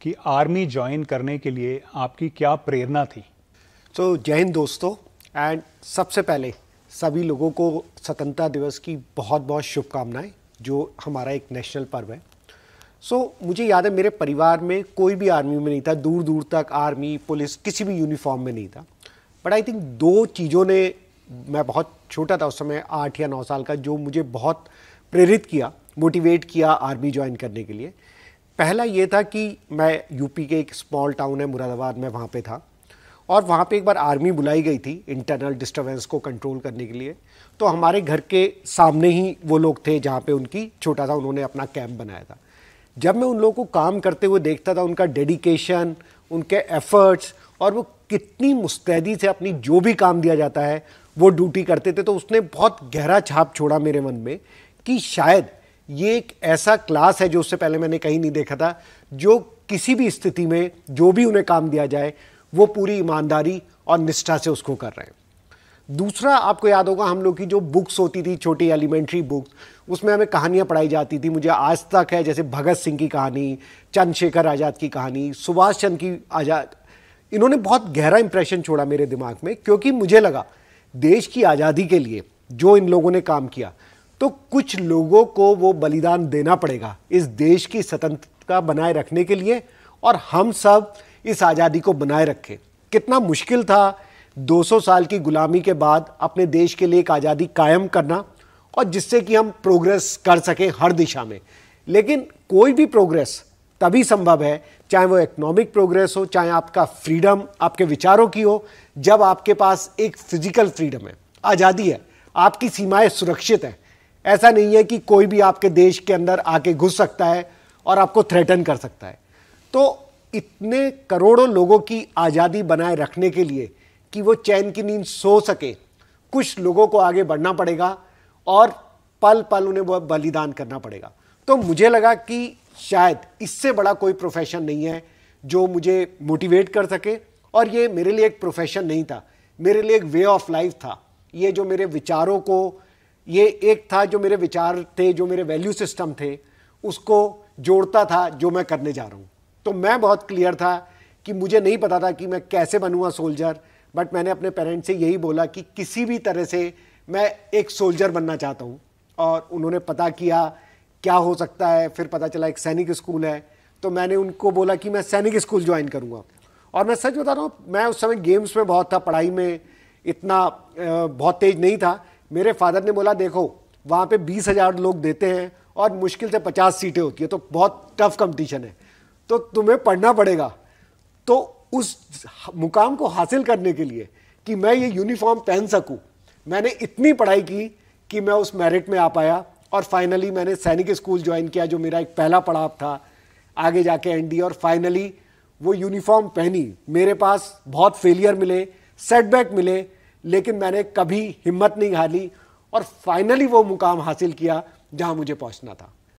कि army join करने के लिए आपकी क्या प्रेरणा थी? तो जय हिंद दोस्तों, एंड सबसे पहले सभी लोगों को स्वतंत्रता दिवस की बहुत बहुत शुभकामनाएं, जो हमारा एक नेशनल पर्व है। मुझे याद है मेरे परिवार में कोई भी आर्मी में नहीं था, दूर दूर तक आर्मी पुलिस किसी भी यूनिफॉर्म में नहीं था। बट आई थिंक दो चीज़ों ने, मैं बहुत छोटा था उस समय, 8 या 9 साल का, जो मुझे बहुत प्रेरित किया, मोटिवेट किया आर्मी ज्वाइन करने के लिए। पहला ये था कि मैं यूपी के एक स्मॉल टाउन है मुरादाबाद में, वहाँ पे था, और वहाँ पे एक बार आर्मी बुलाई गई थी इंटरनल डिस्टर्बेंस को कंट्रोल करने के लिए। तो हमारे घर के सामने ही वो लोग थे जहाँ पे उनकी छोटा सा उन्होंने अपना कैंप बनाया था। जब मैं उन लोगों को काम करते हुए देखता था, उनका डेडिकेशन, उनके एफर्ट्स, और वो कितनी मुस्तैदी से अपनी जो भी काम दिया जाता है वो ड्यूटी करते थे, तो उसने बहुत गहरा छाप छोड़ा मेरे मन में कि शायद ये एक ऐसा क्लास है जो उससे पहले मैंने कहीं नहीं देखा था, जो किसी भी स्थिति में जो भी उन्हें काम दिया जाए वो पूरी ईमानदारी और निष्ठा से उसको कर रहे हैं। दूसरा, आपको याद होगा हम लोग की जो बुक्स होती थी, छोटी एलिमेंट्री बुक्स, उसमें हमें कहानियाँ पढ़ाई जाती थी। मुझे आज तक है, जैसे भगत सिंह की कहानी, चंद्रशेखर आज़ाद की कहानी, सुभाष चंद्र की आज़ाद, इन्होंने बहुत गहरा इंप्रेशन छोड़ा मेरे दिमाग में, क्योंकि मुझे लगा देश की आज़ादी के लिए जो इन लोगों ने काम किया, तो कुछ लोगों को वो बलिदान देना पड़ेगा इस देश की स्वतंत्रता बनाए रखने के लिए, और हम सब इस आज़ादी को बनाए रखें। कितना मुश्किल था 200 साल की गुलामी के बाद अपने देश के लिए एक आज़ादी कायम करना, और जिससे कि हम प्रोग्रेस कर सकें हर दिशा में। लेकिन कोई भी प्रोग्रेस तभी संभव है, चाहे वो इकोनॉमिक प्रोग्रेस हो, चाहे आपका फ्रीडम आपके विचारों की हो, जब आपके पास एक फिजिकल फ्रीडम है, आज़ादी है, आपकी सीमाएं सुरक्षित हैं। ऐसा नहीं है कि कोई भी आपके देश के अंदर आके घुस सकता है और आपको थ्रेटन कर सकता है। तो इतने करोड़ों लोगों की आज़ादी बनाए रखने के लिए कि वो चैन की नींद सो सके, कुछ लोगों को आगे बढ़ना पड़ेगा और पल पल उन्हें वो बलिदान करना पड़ेगा। तो मुझे लगा कि शायद इससे बड़ा कोई प्रोफेशन नहीं है जो मुझे मोटिवेट कर सके, और ये मेरे लिए एक प्रोफेशन नहीं था, मेरे लिए एक वे ऑफ लाइफ था। ये जो मेरे विचारों को, ये एक था जो मेरे विचार थे, जो मेरे वैल्यू सिस्टम थे, उसको जोड़ता था जो मैं करने जा रहा हूँ। तो मैं बहुत क्लियर था कि मुझे नहीं पता था कि मैं कैसे बनूंगा सोल्जर, बट मैंने अपने पेरेंट्स से यही बोला कि किसी भी तरह से मैं एक सोल्जर बनना चाहता हूँ। और उन्होंने पता किया क्या हो सकता है, फिर पता चला एक सैनिक स्कूल है, तो मैंने उनको बोला कि मैं सैनिक स्कूल ज्वाइन करूँगा। और मैं सच बता रहा हूँ, मैं उस समय गेम्स में बहुत था, पढ़ाई में इतना बहुत तेज नहीं था। मेरे फादर ने बोला, देखो वहाँ पे 20,000 लोग देते हैं और मुश्किल से 50 सीटें होती है, तो बहुत टफ कंपटीशन है, तो तुम्हें पढ़ना पड़ेगा। तो उस मुकाम को हासिल करने के लिए कि मैं ये यूनिफॉर्म पहन सकूं, मैंने इतनी पढ़ाई की कि मैं उस मेरिट में आ पाया, और फाइनली मैंने सैनिक स्कूल ज्वाइन किया, जो मेरा एक पहला पड़ाव था आगे जाके एनडी, और फाइनली वो यूनिफॉर्म पहनी। मेरे पास बहुत फेलियर मिले, सेटबैक मिले, लेकिन मैंने कभी हिम्मत नहीं हारी, और फाइनली वो मुकाम हासिल किया जहां मुझे पहुंचना था।